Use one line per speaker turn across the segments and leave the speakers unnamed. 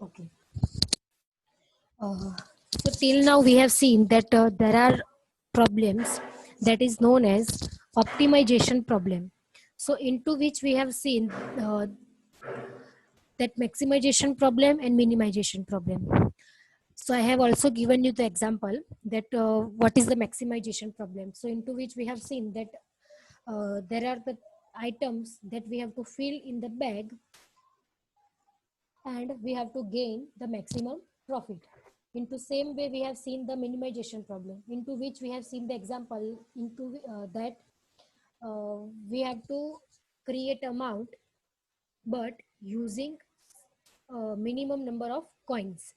Okay. So till now we have seen that there are problems that is known as optimization problem. So into which we have seen that maximization problem and minimization problem. So I have also given you the example that what is the maximization problem. So into which we have seen that there are the items that we have to fill in the bag and we have to gain the maximum profit. Into same way we have seen the minimization problem, into which we have seen the example into that we have to create amount but using minimum number of coins.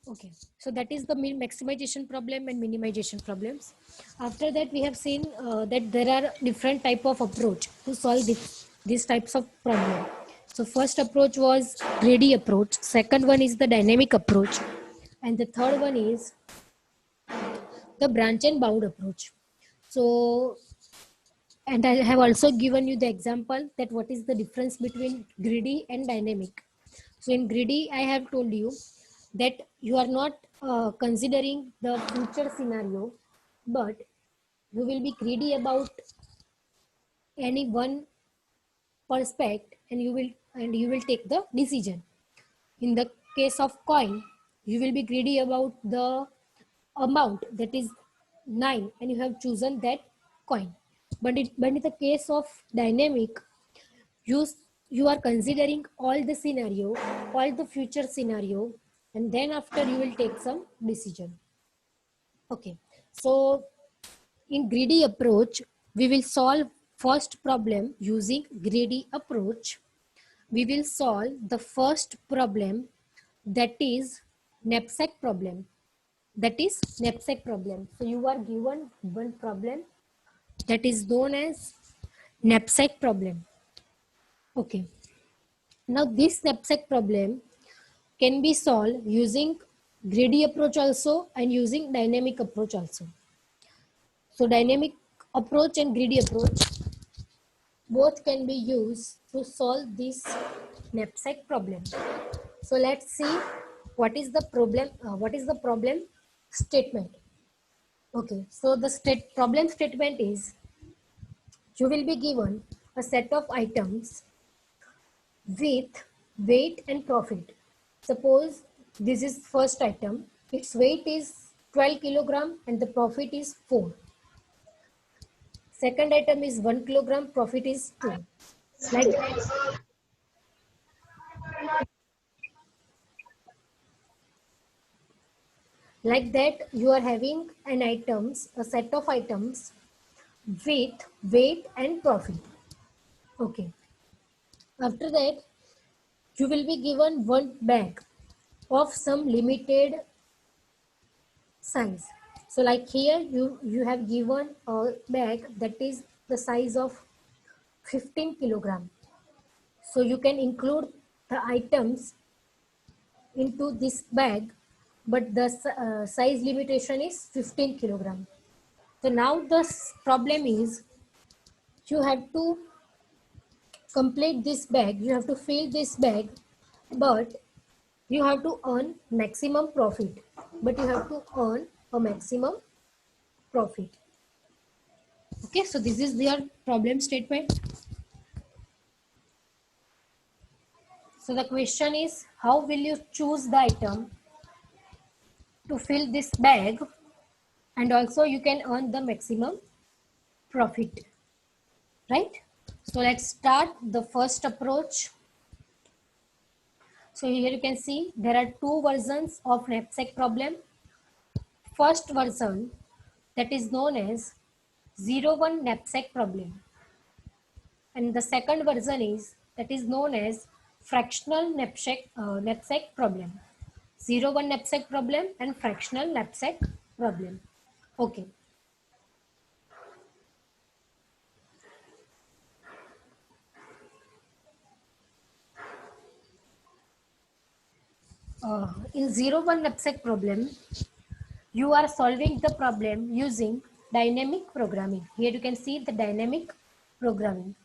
Okay, so that is the maximization problem and minimization problems. After that we have seen that there are different type of approach to solve these types of problem. So first approach was greedy approach, second one is the dynamic approach, and the third one is the branch and bound approach. So, and I have also given you the example that what is the difference between greedy and dynamic. So in greedy, I have told you that you are not considering the future scenario, but you will be greedy about any one perspective and you will take the decision. In the case of coin, you will be greedy about the amount, that is 9, and you have chosen that coin. But in the case of dynamic, you you are considering all the scenario, all the future scenario, and then after you will take some decision. Okay, so in greedy approach, we will solve first problem using greedy approach. We will solve the first problem, that is knapsack problem. That is knapsack problem. So you are given one problem that is known as knapsack problem. Okay. Now this knapsack problem can be solved using greedy approach also and using dynamic approach also. So dynamic approach and greedy approach both can be used to solve this knapsack problem. So let's see what is the problem statement. Okay, so the problem statement is you will be given a set of items with weight and profit. Suppose this is first item, its weight is 12 kilogram and the profit is 4. Second item is 1 kilogram, profit is 2. Like that, you are having a set of items with weight and profit. Okay. After that, you will be given one bag of some limited size. So like here, you have given a bag that is the size of 15 kilogram. So you can include the items into this bag, but the size limitation is 15 kilogram. So now the problem is you have to complete this bag, you have to fill this bag, but you have to earn maximum profit. But you have to earn a maximum profit. Okay, so this is their problem statement. So the question is, how will you choose the item to fill this bag and also you can earn the maximum profit, right? So let's start the first approach. So here you can see there are two versions of knapsack problem. First version, that is known as 0-1 knapsack problem, and the second version is that is known as fractional knapsack problem. 0-1 knapsack problem and fractional knapsack problem. Okay. In 0-1 knapsack problem, you are solving the problem using dynamic programming. Here you can see the dynamic programming.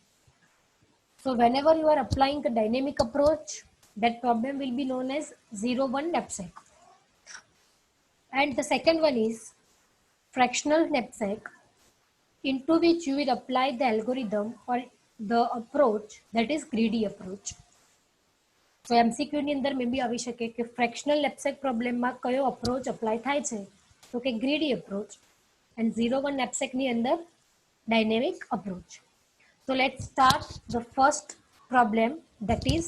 So whenever you are applying the dynamic approach, That problem will be known as 0-1 knapsack. And the second one is fractional knapsack, into which you will apply the algorithm or the approach that is greedy approach. So MCQ ની અંદર મે બી આવી શકે કે fractional knapsack problem માં કયો approach apply થાય છે તો કે greedy approach, and 0-1 knapsack ની અંદર dynamic approach. So let's start the first problem, that is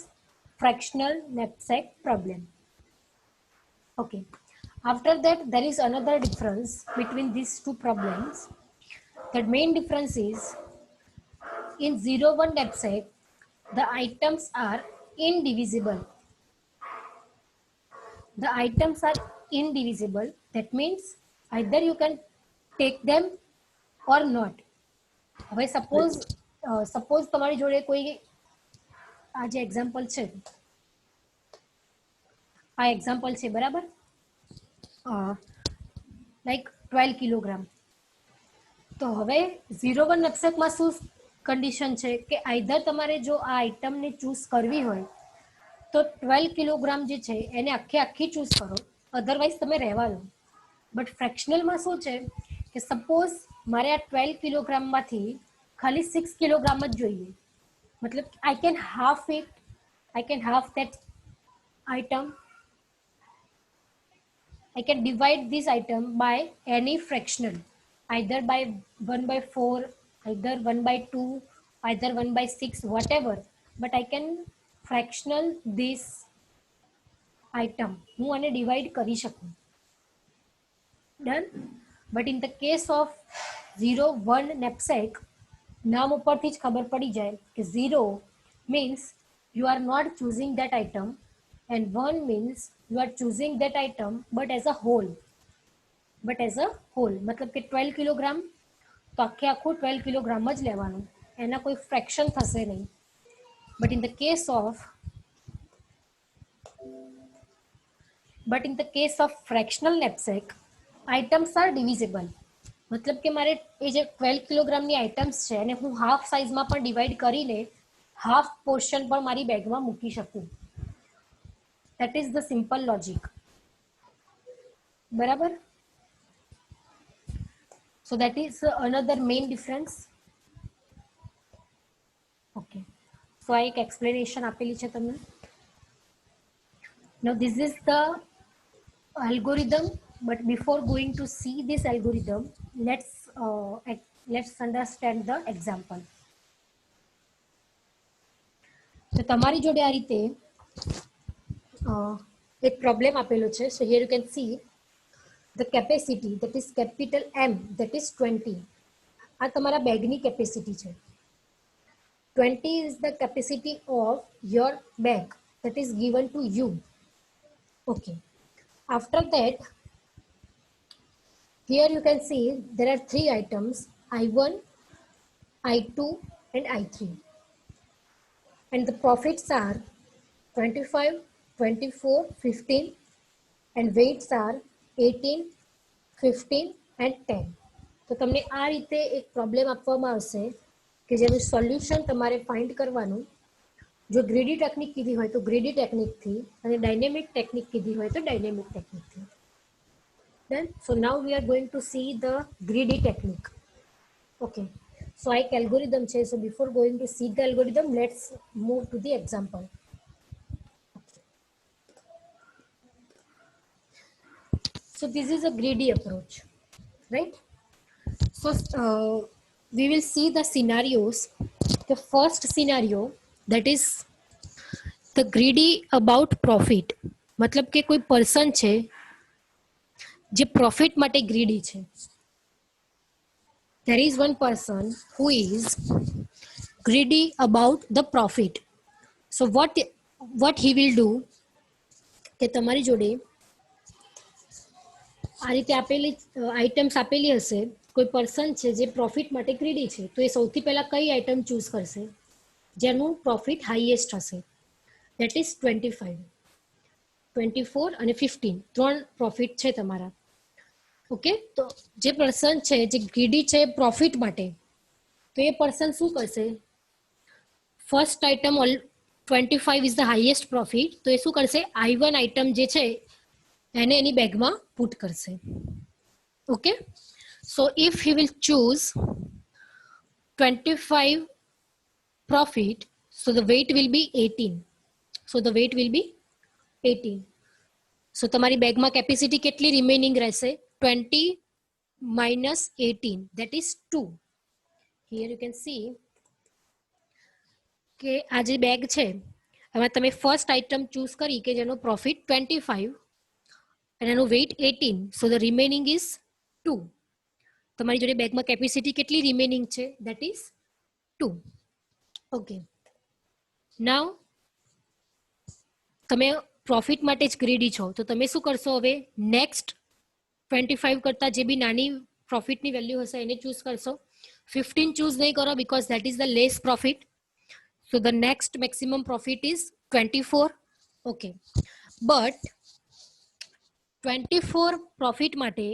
fractional knapsack problem. Okay, after that there is another difference between these two problems. The main difference is in 0-1 knapsack the items are indivisible. The items are indivisible. That means either you can take them or not. હવે suppose તમારી જોડે કોઈ આ જે example છે, આ example છે બરાબર, લાઈક 12 કિલોગ્રામ. તો હવે 0-1 knapsackમાં શું કન્ડિશન છે કે આઈધર તમારે જો આ આઈટમને ચૂઝ કરવી હોય તો 12 કિલોગ્રામ જે છે એને આખી ચૂઝ કરો, અધરવાઇઝ તમે રહેવા દો. બટ ફ્રેક્શનલમાં શું છે કે સપોઝ મારે આ 12 કિલોગ્રામમાંથી ખાલી 6 કિલોગ્રામ જ જોઈએ, મતલબ I can half that item. I can divide this item by any fractional, either by 1/4, either 1/2, either 1/6, whatever, but I can fractional this item. હું આને ડિવાઈડ કરી શકું. Done. But in the case of 0-1 knapsack, નામ ઉપરથી જ ખબર પડી જાય કે 0 means you are not choosing that item and 1 means you are choosing that item but as a whole. मतलब કે 12 કિલોગ્રામ તો આખું 12 કિલોગ્રામ જ લેવાનું, એના કોઈ ફ્રેક્શન થશે નહીં. But in the case of fractional knapsack, items are divisible. मतलब કે મારે એ જે 12 કિલોગ્રામની આઇટમ્સ છે એને હું હાફ સાઇઝમાં પણ ડિવાઈડ કરીને હાફ પોર્શન પણ મારી બેગમાં મૂકી શકું. That is the simple logic. બરાબર? So that is another main difference. Okay. So આ એક explanation આપેલી છે તમને. Now this is the algorithm, but before going to see this algorithm, let's understand the example. તો તમારી જોડે આ રીતે એક પ્રોબ્લેમ આપેલો છે. So here you can see the capacity, that is capital M, that is 20. આ તમારા બેગની કેપેસિટી છે. 20 is the capacity of your bag that is given to you. Okay. After that, here you can see there are 3 items, I1, I2 and I3. And the profits are 25, 24, 15 and weights are 18, 15 and 10. તો તમને આ રીતે એક problem આપવામાં આવશે કે જેનું solution તમારે ફાઇન્ડ કરવાનું. જો ગ્રીડી ટેકનિક કીધી હોય તો ગ્રીડી ટેકનિકથી, અને ડાયનેમિક ટેકનિક કીધી હોય તો dynamic ટેકનિકથી. Then so now we are going to see the greedy technique. Okay, so આ એક algorithm છે. So before going to see the algorithm, let's move to the example. So this is a greedy approach, right? So we will see the scenarios. The first scenario, that is the greedy about profit. मतलब કે કોઈ person છે જે profit માટે greedy છે. There is one person who is greedy about the profit. So what he will do કે તમારી જોડે આ રીતે આપેલી આઇટમ્સ આપેલી હશે, કોઈ પર્સન છે જે પ્રોફિટ માટે ગ્રીડી છે, તો એ સૌથી પહેલા કઈ આઇટમ ચૂઝ કરશે જેનું પ્રોફિટ હાઈએસ્ટ હશે? ધેટ ઇઝ 25, 24 અને 15, 3 પ્રોફિટ છે તમારા. ઓકે, તો જે પર્સન છે જે ગ્રીડી છે પ્રોફિટ માટે, તો એ પર્સન શું કરશે? First item 25 is the highest profit, તો એ શું કરશે, I1 આઇટમ જે છે એને એની બેગમાં પુટ કરશે. Okay, so if he will choose 25 profit, so the weight will be 18. So the weight will be 18. So તમારી બેગમાં કેપેસિટી કેટલી રિમેનિંગ રહેશે? 20 minus 18, that is 2. Here you can see કે આ જે બેગ છે એમાં તમે ફર્સ્ટ આઇટમ ચૂઝ કરી કે જેનો પ્રોફિટ 25 અને એનું weight 18, so the remaining is 2. તમારી જોડે બેગમાં કેપેસિટી કેટલી રિમેનિંગ છે? That is 2. ઓકે, નાઉ તમે પ્રોફિટ માટે જ ગ્રીડી છો તો તમે શું કરશો? હવે નેક્સ્ટ 25 કરતા જે બી નાની પ્રોફિટની વેલ્યુ હશે એને ચૂઝ કરશો. 15 ચૂઝ નહીં કરો because that is the less profit. So the next maximum profit is 24. Okay, but 24 profit માટે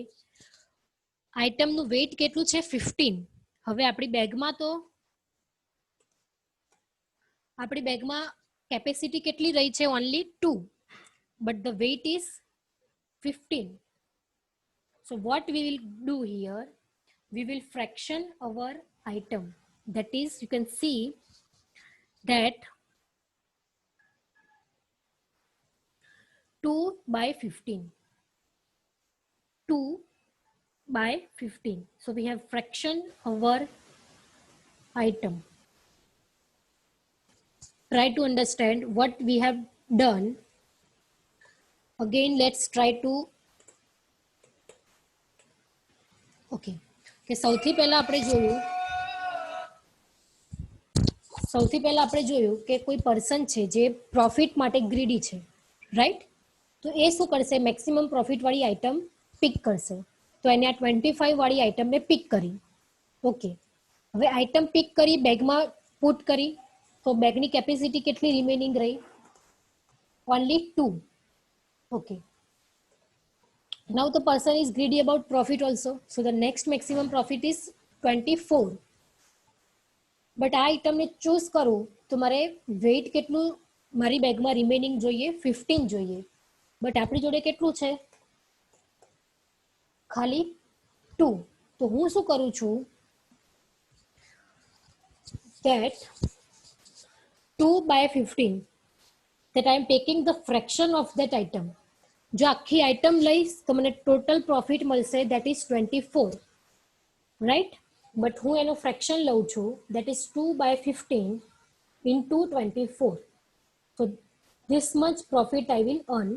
આઇટમનું વેઇટ કેટલું છે? 15. હવે આપણી બેગમાં કેપેસિટી કેટલી રહી છે? Only 2, but the weight is 15. So what we will do here, we will fraction our item. That is, you can see that 2 by 15. 2 by 15. So we have fraction our item. Try to understand what we have done. Again, let's try to. Okay. કે સૌથી પહેલા આપણે જોયું કે કોઈ person છે જે profit માટે ગ્રીડી છે, રાઈટ? તો એ શું કરશે? મેક્સિમમ પ્રોફિટ વાળી આઇટમ પિક કરશે. તો એને આ 25 વાળી આઇટમને પિક કરી. ઓકે, હવે આઇટમ પિક કરી, બેગમાં પુટ કરી, તો બેગની કેપેસિટી કેટલી રિમેનિંગ રહી? Only 2. Okay, now the person is greedy about profit also, so the next maximum profit is 24. But આ આઇટમને ચૂઝ કરું તો મારે વેઇટ કેટલું મારી બેગમાં રિમેનિંગ જોઈએ? 15 જોઈએ. બટ આપણી જોડે કેટલું છે? ખાલી 2. તો હું શું કરું છું? that 2 by 15, that I am taking the fraction of that item. જો આખી આઇટમ લઈશ તો મને ટોટલ પ્રોફિટ મળશે, that is 24, right? But હું એનો ફ્રેક્શન લઉં છું, that is 2 by 15 into 24. So this much profit I will earn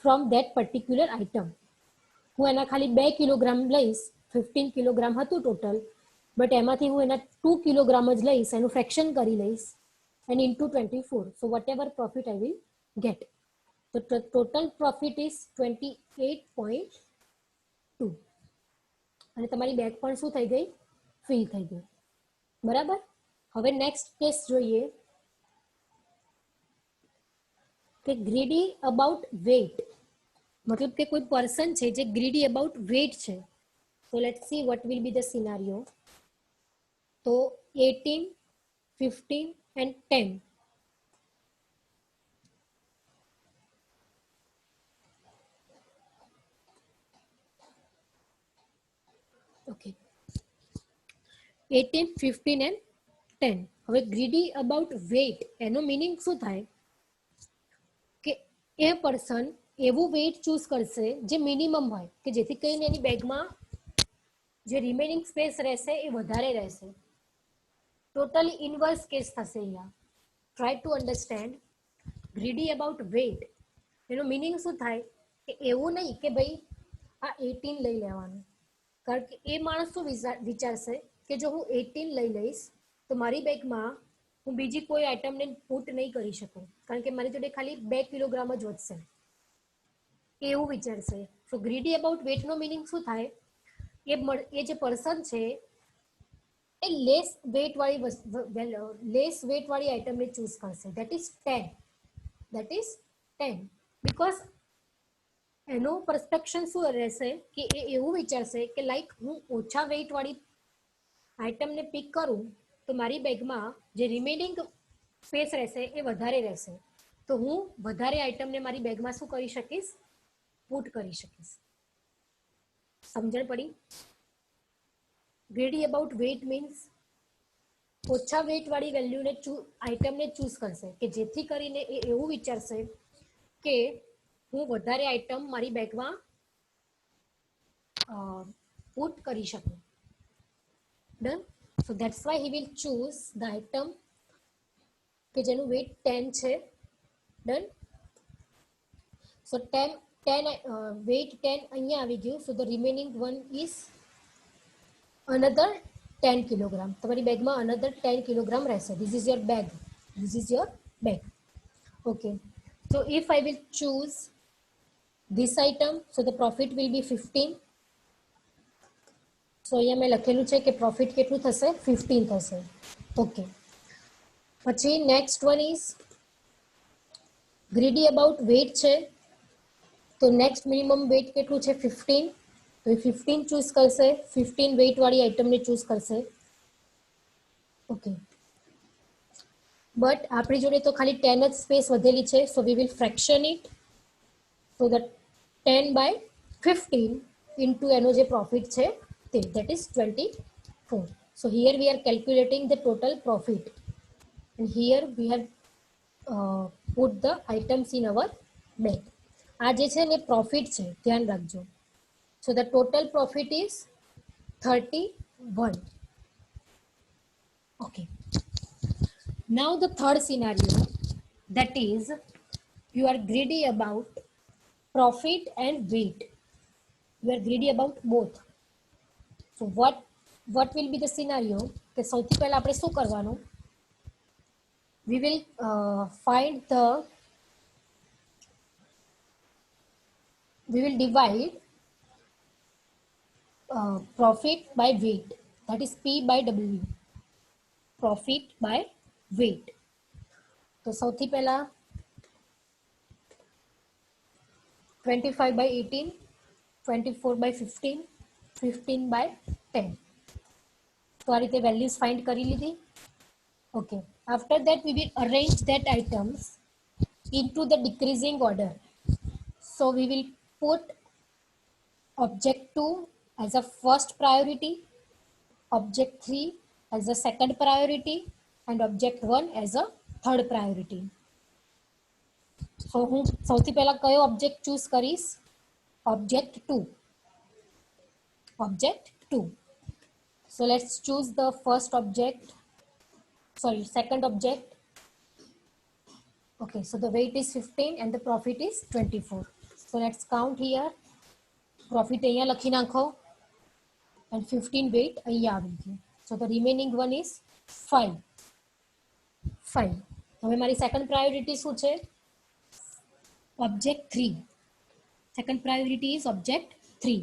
from that particular item. હું એના ખાલી 2 કિલોગ્રામ લઈશ, 15 કિલોગ્રામ હતું ટોટલ, બટ એમાંથી હું એના 2 કિલોગ્રામ જ લઈશ, એનું ફ્રેક્શન કરી લઈશ and into 24. So whatever profit I will get. So the total profit is 28.2. અને તમારી બેગ પણ શું થઈ ગઈ? ફિલ થઈ ગઈ. બરાબર? હવે નેક્સ્ટ કેસ જોઈએ કે ગ્રીડી અબાઉટ વેઇટ. મતલબ કે કોઈ પર્સન છે જે ગ્રીડી અબાઉટ વેઇટ છે. તો let's see what will be the scenario. તો 18, 15 and 10. Okay, 18, 15 and 10. હવે ગ્રીડી અબાઉટ વેઇટ એનો મીનિંગ શું થાય? કે એ પર્સન એવું વેઇટ ચૂઝ કરશે જે મિનિમમ હોય, કે જેથી કરીને એની બેગમાં જે રિમેનિંગ સ્પેસ રહેશે એ વધારે રહેશે. ટોટલી ઇન્વર્સ કેસ થશે અહીંયા. Try to understand greedy about weight એનો મીનિંગ શું થાય? કે એવું નહીં કે ભાઈ આ 18 લઈ લેવાનું, કારણ કે એ માણસ શું વિચારશે કે જો હું 18 લઈ લઈશ તો મારી બેગમાં હું બીજી કોઈ આઇટમને પુટ નહીં કરી શકું, કારણ કે મારી જોડે ખાલી 2 કિલોગ્રામ જ વધશે, એવું વિચારશે. સો ગ્રીડી અબાઉટ વેટનો મિનિંગ શું થાય? એ જે પર્સન છે એ લેસ વેટ વાળી આઇટમને ચૂઝ કરશે, ધેટ ઇઝ 10. બીકોઝ એનો પરસ્પેક્શન શું રહેશે કે એ એવું વિચારશે કે લાઈક હું ઓછા વેઇટ વાળી આઇટમને પિક કરું તો મારી બેગમાં જે રિમેનિંગ સ્પેસ રહેશે એ વધારે રહેશે, તો હું વધારે આઈટમને મારી બેગમાં શું કરી શકીશ, પુટ કરી શકીશ. સમજણ પડી? ગ્રીડી અબાઉટ વેઇટ મીન્સ ઓછા વેઇટ વાળી વેલ્યુને આઈટમને ચૂઝ કરશે કે જેથી કરીને એ એવું વિચારશે કે હું વધારે આઈટમ મારી બેગમાં પુટ કરી શકું. Done. So that's Y he will choose the item કે જેનું વેઇટ 10 છે. ડન. સો 10 વેઇટ 10 અહીંયા આવી ગયું. So the remaining one is another 10 kilogram. તમારી બેગમાં another 10 kilogram રહેશે. This is your bag. This is your bag. Okay. So if I will choose this item, so the profit will be 15. So અહીંયા મેં લખેલું છે કે profit કેટલું થશે, 15 થશે. Okay. પછી next one is greedy about weight છે, તો next minimum weight કેટલું છે, 15. તો એ 15 ચૂઝ કરશે, 15 વેઇટ વાળી આઈટમને ચૂઝ કરશે. ઓકે, બટ આપણી જોડે તો ખાલી 10 જ સ્પેસ વધેલી છે. So we will fraction it. So the 10/15 into એનો જે પ્રોફિટ છે તે, that is 24. So here we are calculating the total profit and here we have put the items in our bag. આ જે છે ને પ્રોફિટ છે, ધ્યાન રાખજો. So the total profit is 31. Okay. Now the third scenario, that is you are greedy about profit and weight. You are greedy about both. So what will be the scenario? કે સૌથી પહેલા આપણે શું કરવાનું? We will divide profit by weight, that is P by W. Profit by weight. તો સૌથી પહેલા 25/18, 24/15, 15/10. તો આ રીતે વેલ્યુઝ ફાઇન્ડ કરી લીધી. Okay, after that we will arrange that items into the decreasing order. So we will put object 2 as a first priority, object 3 as a second priority, and object 1 as a third priority. So હું સૌથી પહેલા કયો object choose કરીશ? Object 2. Object 2. So let's choose the second object. Okay, so the weight is 15 and the profit is 24. So let's count here. Profit અહીંયા લખી નાખો and 15 weight અહીંયા આવી ગયું. So the remaining one is 5. હવે મારી second priority શું છે? Object 3. Second priority is object 3.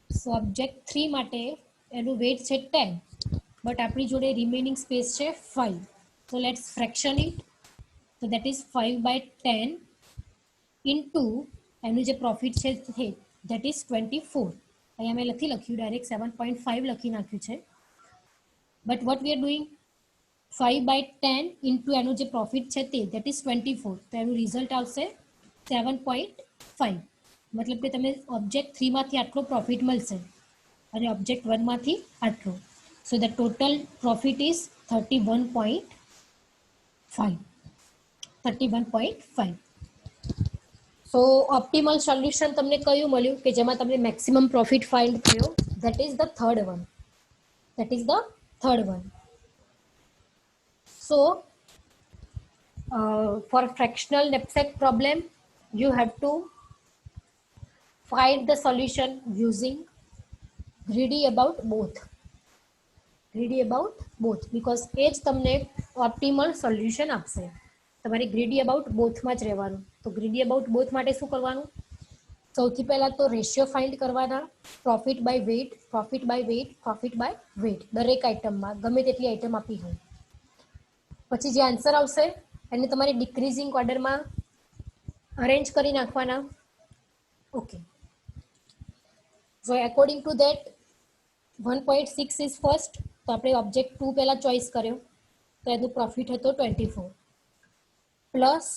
So object 3 માટે એનું weight છે 10, but આપણી જોડે remaining space છે 5. So let's fraction it. So that is 5/10 into એનું જે પ્રોફિટ છે that is 24. અહીંયા મેં લખ્યું ડાયરેક્ટ 7.5 લખી નાખ્યું છે. But what we are doing, 5/10 into એનું જે પ્રોફિટ છે તે, that is 24. તો એનું રિઝલ્ટ આવશે 7.5. મતલબ કે તમે ઓબ્જેક્ટ 3 માંથી આટલો પ્રોફિટ મળશે અને ઓબ્જેક્ટ 1 માંથી આટલો. So the total profit is 31.5. 31.5. So optimal solution તમને કયું મળ્યું કે જેમાં તમને maximum profit find થયો? That is the third one. So for fractional knapsack problem, you have to find the solution using greedy about both, because એ જ તમને optimal solution આપશે. તમારે greedy about both માં જ રહેવાનું. તો greedy about both માટે શું કરવાનું? સૌથી પહેલા તો રેશિયો ફાઇન્ડ કરવાના, પ્રોફિટ બાય વેઇટ દરેક આઇટમમાં ગમે તેટલી આઇટમ આપી હોય. પછી જે આન્સર આવશે એને તમારે ડિક્રીઝિંગ ઓર્ડરમાં અરેન્જ કરી નાખવાના. Okay, so according to that 1.6 is first. તો આપણે ઓબ્જેક્ટ 2 પહેલા ચોઇસ કર્યો. તો એનું પ્રોફિટ હતો 24 પ્લસ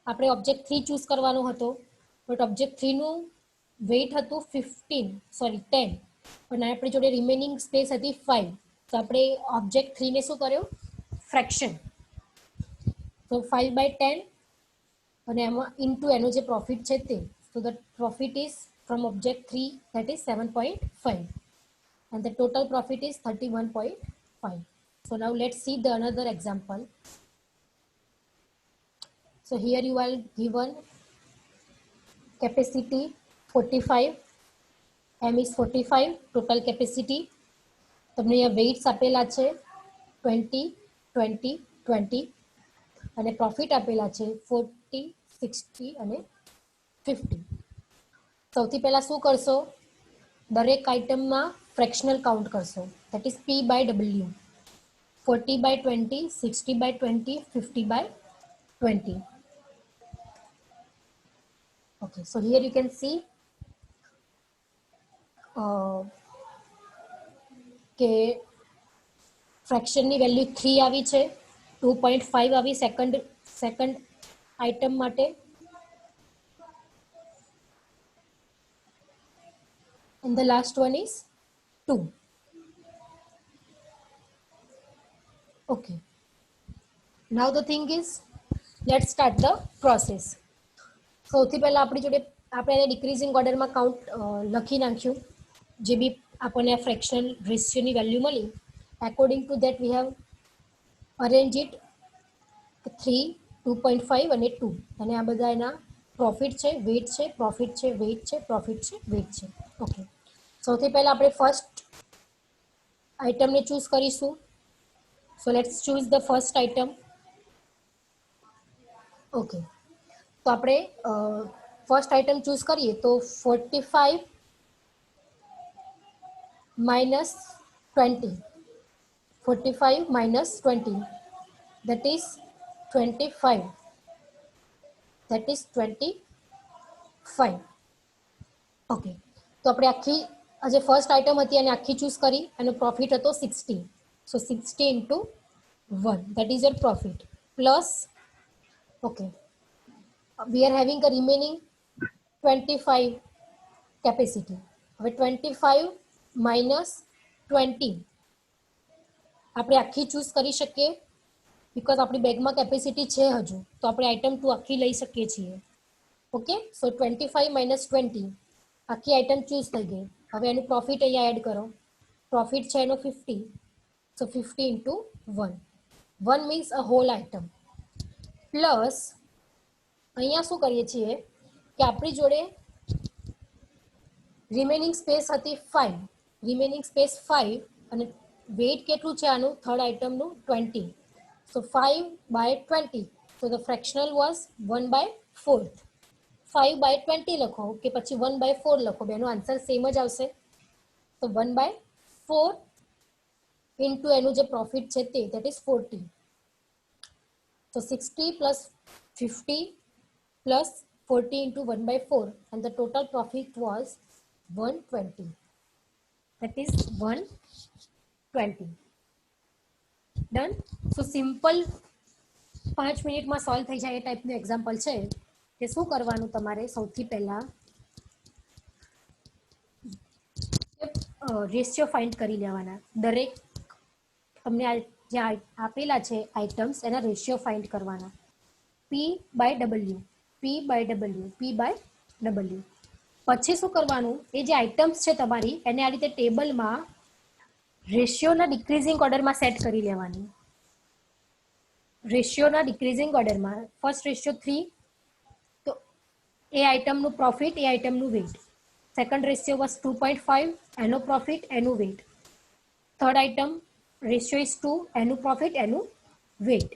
આપણે ઓબ્જેક્ટ 3 ચૂઝ કરવાનો હતો બટ ઓબ્જેક્ટ 3 નું વેઇટ હતું 10 પણ આપણી જોડે રિમેનિંગ સ્પેસ હતી 5 તો આપણે ઓબ્જેક્ટ 3 ને શું કર્યો ફ્રેક્શન તો 5/10 અને એમાં ઇન્ટુ એનો જે પ્રોફિટ છે તે so the profit is from object 3 that is 7.5 and the total profit is 31.5. So now let's see the another example. So here you are given capacity 45, M is 45, total capacity. તમને અહીંયા waits આપેલા છે 20, 20, 20 અને profit આપેલા છે 40, 60 અને 50. સૌથી પહેલા શું કરશો દરેક આઇટમમાં ફ્રેક્શનલ કાઉન્ટ કરશો that is P/W 40/20, 60/20, 50/20. Okay, so here you can see કે ફ્રેક્શનની વેલ્યુ 3 આવી છે 2.5 આવી સેકન્ડ આઇટમ માટે and the last one is 2. Okay, now the thing is let's start the process. સૌથી પહેલા આપણી જોડે આપણે એને ડિક્રીઝિંગ ઓર્ડરમાં કાઉન્ટ લખી નાખ્યું જે બી આપણને ફ્રેક્શનલ રેશિયોની વેલ્યુ મળી according to that we have arrange it 3, 2.5 અને 2 અને આ બધા એના પ્રોફિટ છે વેઇટ છે પ્રોફિટ છે વેઇટ છે પ્રોફિટ છે વેઇટ છે. ઓકે, સૌથી પહેલા આપણે ફર્સ્ટ આઇટમને ચૂઝ કરીશું. So let's choose the first item. Okay, તો આપણે ફર્સ્ટ આઇટમ ચૂઝ કરીએ તો 45 minus 20, 45 minus 20 that is 25, that is 25. Okay, તો આપણે આખી આ જે ફર્સ્ટ આઇટમ હતી એને આખી ચૂઝ કરી એનો પ્રોફિટ હતો 60 સો 60 into 1 that is your profit plus okay we are having a remaining 25 capacity. હવે 25 minus 20 આપણે આખી ચૂઝ કરી શકીએ બીકોઝ આપણી બેગમાં કેપેસિટી છે હજુ તો આપણે આઇટમ 2 આખી લઈ શકીએ છીએ. ઓકે, સો 25 minus 20 આખી આઇટમ ચૂઝ થઈ ગઈ. હવે એનું પ્રોફિટ અહીંયા એડ કરો પ્રોફિટ છે એનો 50 સો 50 into 1 1 means a whole item plus અહીંયા શું કરીએ છીએ કે આપણી જોડે રિમેનિંગ સ્પેસ હતી 5 રિમેનિંગ સ્પેસ 5 અને વેઇટ કેટલું છે આનું થર્ડ આઇટમનું 20 so 5/20 so the fractional was 1/4 5/20 લખો કે પછી 1/4 લખો બેનો આન્સર સેમ જ આવશે. તો 1/4 ઇન્ટુ એનું જે પ્રોફિટ છે તે દેટ ઇઝ 40 તો 60 plus 50 plus 40 into 1/4 and the total profit was 120, that is 120. Done. So simple 5 મિનિટમાં સોલ્વ થઈ જાય એ ટાઈપનું એક્ઝામ્પલ છે કે શું કરવાનું તમારે સૌથી પહેલા રેશિયો ફાઇન્ડ કરી લેવાના દરેક તમને જે આપેલા છે આઇટમ્સ એના રેશિયો ફાઇન્ડ કરવાના P/W P/W P/W પછી શું કરવાનું એ જે આઇટમ્સ છે તમારી એને આ રીતે ટેબલમાં રેશિયોના ડિક્રીઝિંગ ઓર્ડરમાં સેટ કરી લેવાની રેશિયોના ડિક્રીઝિંગ ઓર્ડરમાં ફર્સ્ટ રેશિયો 3 તો એ આઇટમનું પ્રોફિટ એ આઇટમનું વેઇટ સેકન્ડ રેશિયો વોઝ 2.5 એનો પ્રોફિટ એનું weight third item ratio is 2 એનું પ્રોફિટ એનું વેઇટ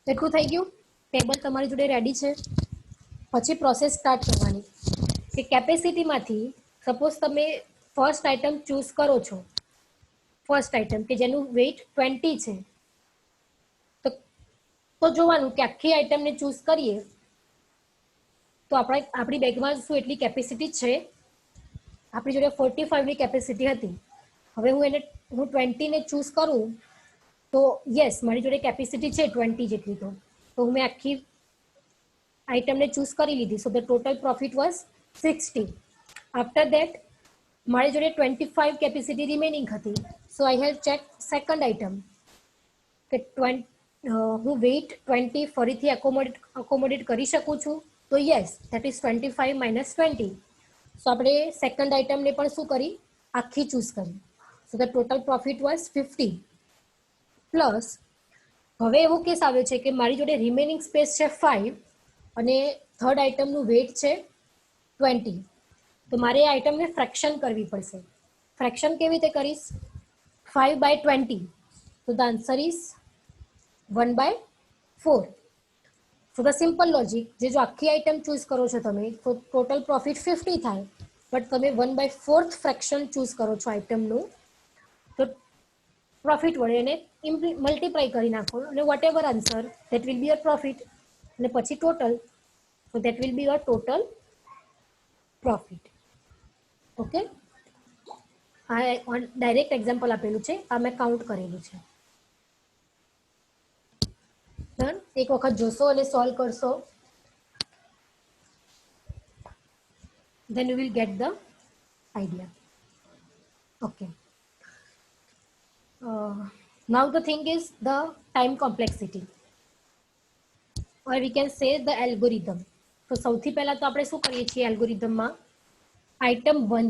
એટલું થઈ ગયું ટેબલ તમારી જોડે રેડી છે. પછી પ્રોસેસ સ્ટાર્ટ કરવાની કે કેપેસિટીમાંથી સપોઝ તમે ફર્સ્ટ આઇટમ ચૂઝ કરો છો ફર્સ્ટ આઇટમ કે જેનું વેઇટ 20 છે તો જોવાનું કે આખી આઇટમને ચૂઝ કરીએ તો આપણી બેગમાં શું એટલી કેપેસિટી છે આપણી જોડે 45 ની કેપેસિટી હતી હવે હું 20 ને ચૂઝ કરું તો તો યસ મારી જોડે કેપેસિટી છે 20 જેટલી, તો મેં આખી આઇટમને ચૂઝ કરી લીધી. So the total profit was 60. After that મારી જોડે 25 કેપેસિટી રિમેનિંગ હતી. So I have check second item કે હું વેઇટ 20 ફરીથી એકોમોડેટ કરી શકું છું. તો yes, that is 25 minus 20. So આપણે સેકન્ડ આઇટમને પણ શું કરી, આખી ચૂઝ કરી. So the total profit was 50 plus હવે એવું કેસ આવ્યો છે કે મારી જોડે રિમેનિંગ સ્પેસ છે 5 અને થર્ડ આઇટમનું વેઇટ છે 20. તો મારે આ આઇટમને ફ્રેક્શન કરવી પડશે. ફ્રેક્શન કેવી રીતે કરીશ? 5/20. તો the answer is 1/4. So the simple logic, જે જો આખી આઇટમ ચૂઝ કરો છો તમે તો ટોટલ પ્રોફિટ 50 થાય, બટ તમે 1/4 ફ્રેક્શન ચૂઝ કરો છો આઇટમનું, તો પ્રોફિટ વડે એને મલ્ટીપ્લાય કરી નાખો અને whatever answer that will be your profit, અને પછી total. So that will be your total profit. Okay, આ ડાયરેક્ટ એક્ઝામ્પલ આપેલું છે, આ મેં કાઉન્ટ કરેલું છે. એક વખત જોશો અને સોલ્વ કરશો, then you will get the idea. Okay. Now the thing is the time complexity, or we can say the algorithm. તો સૌથી પહેલા તો આપણે શું કરીએ છીએ એલ્ગોરિધમમાં, આઇટમ 1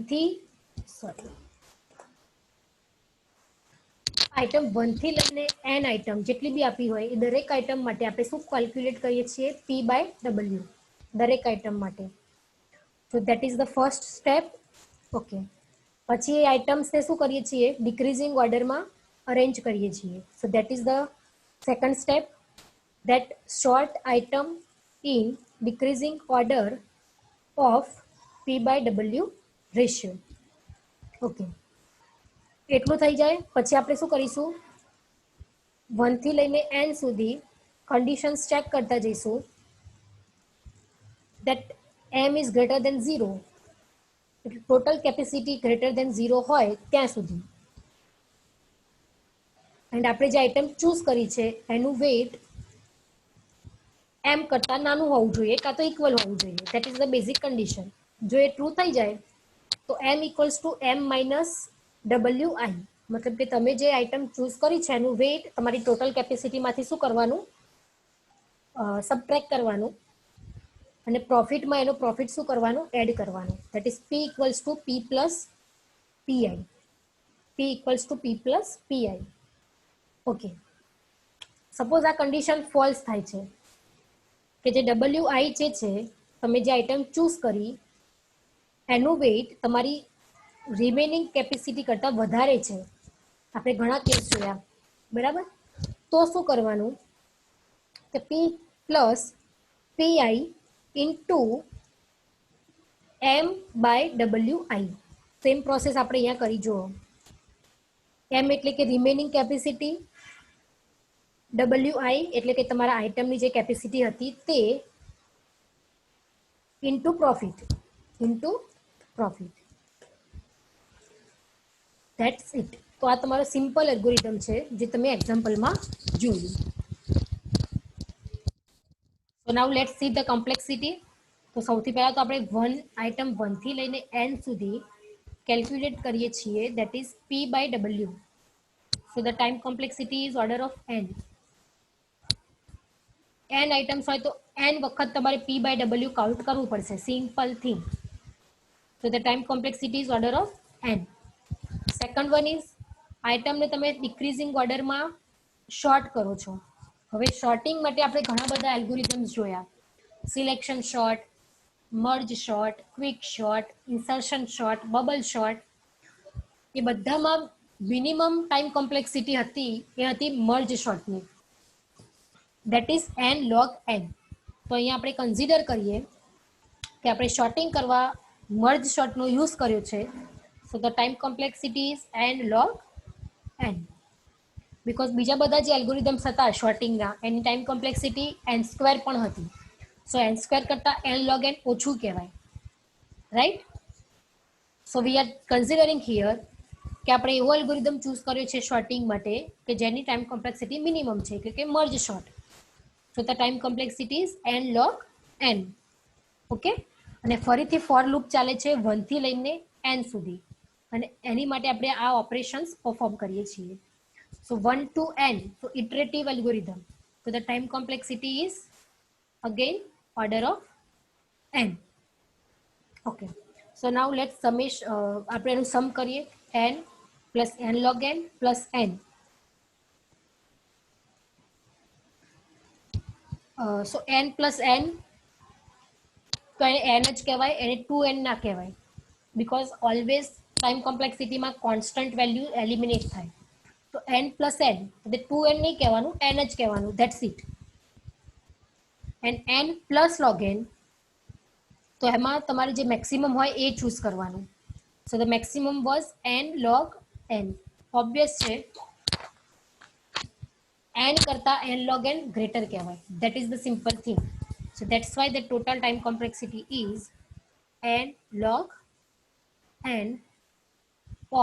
થી લઈને n આઇટમ જેટલી બી આપી હોય એ દરેક આઇટમ માટે આપણે શું કેલ્ક્યુલેટ કરીએ છીએ, P/W દરેક આઇટમ માટે. So that is the first step. Okay, પછી એ આઇટમ્સને શું કરીએ છીએ, ડિક્રીઝિંગ ઓર્ડરમાં અરેન્જ કરીએ છીએ. So that is the second step, that sort item in decreasing order of P/W ratio. Okay, એટલું થઈ જાય પછી આપણે શું કરીશું, 1 થી લઈને n સુધી કન્ડિશન્સ ચેક કરતા જઈશું, that m is greater than 0, total capacity greater than 0 હોય ત્યાં સુધી. એન્ડ આપણે જે આઇટમ ચૂઝ કરી છે એનું વેઇટ m કરતા નાનું હોવું જોઈએ કાં તો ઇક્વલ હોવું જોઈએ. That is the basic condition. જો એ ટ્રુ થઈ જાય તો m equals to m minus WI, મતલબ કે તમે જે આઇટમ ચૂઝ કરી છે એનું વેઇટ તમારી ટોટલ કેપેસિટીમાંથી શું કરવાનું, સબટ્રેક્ટ કરવાનું, અને પ્રોફિટમાં એનો પ્રોફિટ શું કરવાનું, એડ કરવાનું. That is P equals to P plus PI. P equals to P plus PI. Okay, suppose આ કન્ડિશન ફોલ્સ થાય છે કે જે WI જે છે, તમે જે આઇટમ ચૂઝ કરી એનું વેઇટ તમારી રિમેનિંગ કેપેસિટી કરતાં વધારે છે. આપણે ઘણા કેસ જોયા, બરાબર. તો શું કરવાનું કે P plus PI into M/WI. Same process આપણે અહીંયા કરી જુઓ. M એટલે કે રિમેનિંગ કેપેસિટી, WI એટલે કે તમારા આઇટમની જે કેપેસિટી હતી તે, ઇન્ટુ પ્રોફિટ. That's it. તો આ તમારો સિમ્પલ એલ્ગોરિધમ છે જે તમે એક્ઝામ્પલમાં જોયું. સો નાઉ લેટ્સ સી ધ કોમ્પ્લેક્સિટી. તો સૌથી પહેલા તો આપણે આઇટમ 1 થી લઈને n સુધી કેલ્ક્યુલેટ કરીએ છીએ, that is P/W. So the time complexity is order of n. n items હોય તો n વખત તમારે P/W કાઉન્ટ કરવું પડશે, simple thing. So the time complexity is order of n. Second one is આઇટમને તમે ડિક્રીઝિંગ ઓર્ડરમાં શોર્ટ કરો છો. હવે શોર્ટિંગ માટે આપણે ઘણા બધા એલ્ગોરિધમ્સ જોયા, selection sort, merge sort, quick sort, insertion sort, bubble sort. એ બધામાં મિનિમમ ટાઈમ કોમ્પ્લેક્સિટી હતી એ હતી મર્જ શોર્ટની, that is n log n. તો અહીંયા આપણે કન્સિડર કરીએ કે આપણે શોર્ટિંગ કરવા મર્જ શોર્ટનો યુઝ કર્યો છે. So the time complexity is n log n. Because બીજા બધા જે એલ્ગોરિધમ્સ હતા શોર્ટિંગના એની ટાઈમ કોમ્પ્લેક્સિટી n² પણ હતી. સો n² કરતાં n log n ઓછું કહેવાય, right. So we R considering here કે આપણે એવો એલ્ગોરિધમ ચૂઝ કર્યો છે શોર્ટિંગ માટે કે જેની ટાઈમ કોમ્પ્લેક્સિટી મિનિમમ છે, એટલે કે merge short. So the time complexity is n log n. Okay, અને ફરીથી ફોર લૂપ ચાલે છે 1 થી લઈને n સુધી, અને એની માટે આપણે આ ઓપરેશન્સ પરફોર્મ કરીએ છીએ. સો 1 to n, so iterative algorithm. So the time complexity is again order of n. Okay, so now let's આપણે એનું સમ કરીએ. n plus n log n plus n. So n plus n, તો એને n જ કહેવાય, એને 2n ના કહેવાય, બીકોઝ ઓલવેઝ ટાઈમ કોમ્પ્લેક્સિટીમાં કોન્સ્ટન્ટ વેલ્યુ એલિમિનેટ થાય. તો n plus n, એટલે 2n નહીં કહેવાનું, n જ કહેવાનું, that's it. And n plus log n, તો એમાં તમારે જે મેક્સિમમ હોય એ ચૂઝ કરવાનું. So the maximum was n log n. Obvious છે, n કરતા n log n ગ્રેટર કહેવાય. That is the simple thing. So that's why the total time complexity is n log n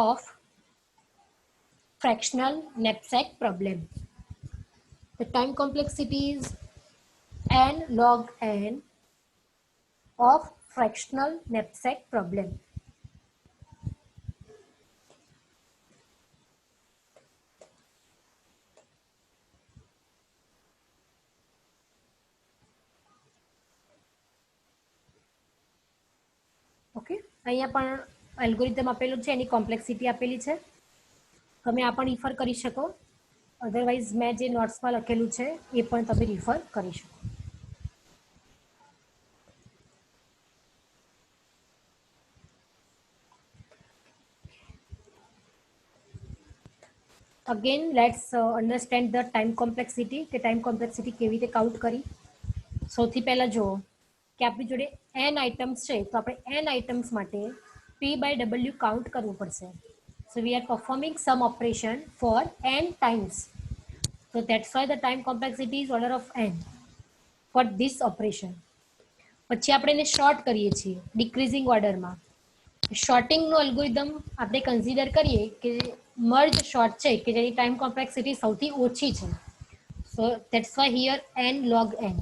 of fractional knapsack problem. The time complexity is n log n of fractional knapsack problem. Okay, અહીંયા પણ algorithm આપેલું છે, એની complexity આપેલી છે, તમે આ પણ refer કરી શકો. અધરવાઇઝ મેં જે નોટ્સમાં લખેલું છે એ પણ તમે રિફર કરી શકો. Again let's understand the time complexity, કે ટાઈમ કોમ્પ્લેક્સિટી કેવી રીતે કાઉન્ટ કરી. સૌથી પહેલાં જુઓ કે આપણી જોડે n આઇટમ્સ છે, તો આપણે n આઇટમ્સ માટે p/w કાઉન્ટ કરવું પડશે. So we are performing some operation for n times. So that's why the time complexity is order of n for this operation. પછી આપણે એને શોર્ટ કરીએ છીએ ડિક્રીઝિંગ ઓર્ડરમાં. શોર્ટિંગનો અલ્ગોરિધમ આપણે કન્સિડર કરીએ કે મર્જ શોર્ટ છે, કે જેની ટાઈમ કોમ્પ્લેક્સિટી સૌથી ઓછી છે. સો that's Y here n log n.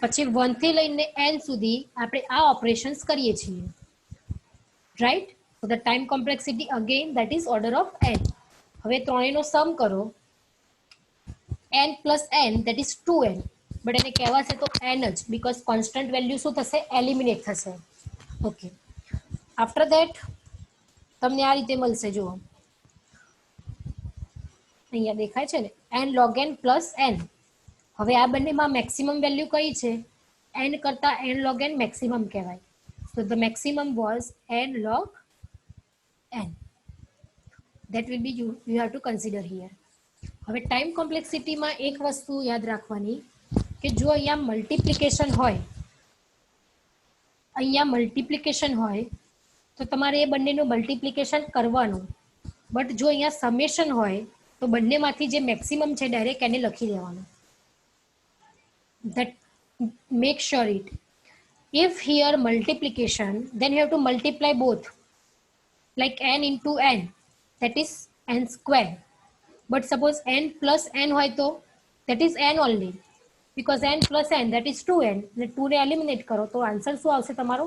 પછી 1 થી લઈને n સુધી આપણે આ ઓપરેશન્સ કરીએ છીએ, right. So the time complexity again that is order of n. હવે ત્રણેયનો સમ કરો, n plus n, that is 2n, but એને કહેવાશે તો n જ, બીકોઝ કોન્સ્ટન્ટ વેલ્યુ શું થશે, એલિમિનેટ થશે. ઓકે, આફ્ટર ધેટ તમને આ રીતે મળશે. જુઓ અહીંયા દેખાય છે ને, n log n plus n. હવે આ બંનેમાં મેક્સિમમ વેલ્યુ કઈ છે, n કરતા n log n મેક્સિમમ કહેવાય. So the maximum was n log n. That will be you have to consider here. હવે ટાઈમ કોમ્પ્લેક્સિટીમાં એક વસ્તુ યાદ રાખવાની, કે જો અહીંયા મલ્ટિપ્લિકેશન હોય તો તમારે એ બંનેનું મલ્ટિપ્લિકેશન કરવાનું. બટ જો અહીંયા સમેશન હોય તો બંનેમાંથી જે મેક્સિમમ છે ડાયરેક્ટ એને લખી દેવાનું. That make sure it. If here multiplication, then you have to multiply both, like n into n, that is n square. But suppose n plus n હોય તો that is n only, because n plus n that is 2n. એટલે 2 ને eliminate કરો તો answer શું આવશે તમારો,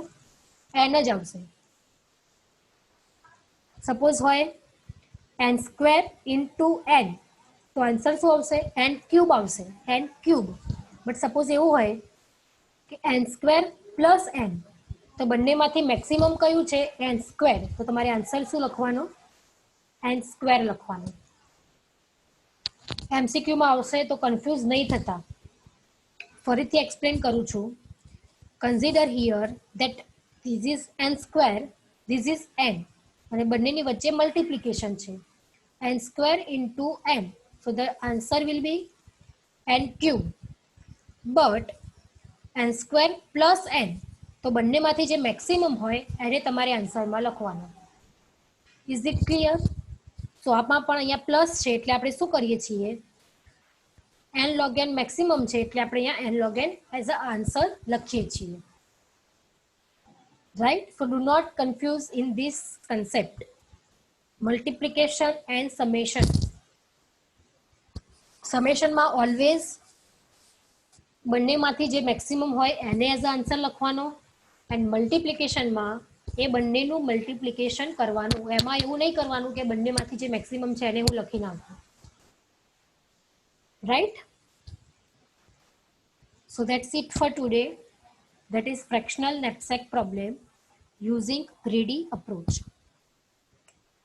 n જ આવશે. સપોઝ હોય n સ્ક્વેર ઇન્ટુ n, તો આન્સર શું આવશે, n ક્યુબ આવશે, n ક્યુબ. બટ સપોઝ એવું હોય કે n સ્ક્વેર પ્લસ n, તો બંનેમાંથી મેક્સિમમ કયું છે, n સ્ક્વેર, તો તમારે આન્સર શું લખવાનો, n સ્ક્વેર લખવાનો. એમસીક્યુમાં આવશે તો કન્ફ્યુઝ નહીં થતા. ફરીથી એક્સપ્લેન કરું છું. Consider here that this is n square, this is n, અને બંનેની વચ્ચે મલ્ટિપ્લિકેશન છે, n square into n. So the answer will be n cube. But n square plus n, તો બંનેમાંથી જે મેક્સિમમ હોય એને તમારે આન્સરમાં લખવાનો. Is it clear? સો આમાં પણ અહીંયા પ્લસ છે એટલે આપણે શું કરીએ છીએ, n log n મેક્સિમમ છે એટલે આપણે અહીંયા n log n as a answer લખીએ છીએ, right. So do not confuse in this concept. Multiplication and summation. સમેશનમાં ઓલવેઝ બંનેમાંથી જે મેક્સિમમ હોય એને એઝ અ આન્સર લખવાનો, એન્ડ મલ્ટિપ્લિકેશનમાં એ બંનેનું મલ્ટિપ્લિકેશન કરવાનું. એમાં એવું નહીં કરવાનું કે બંનેમાંથી જે મેક્સિમમ છે એને હું લખી નાખું. Right? So that's it for today. That is fractional knapsack problem using greedy approach.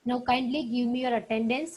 Now kindly give me your attendance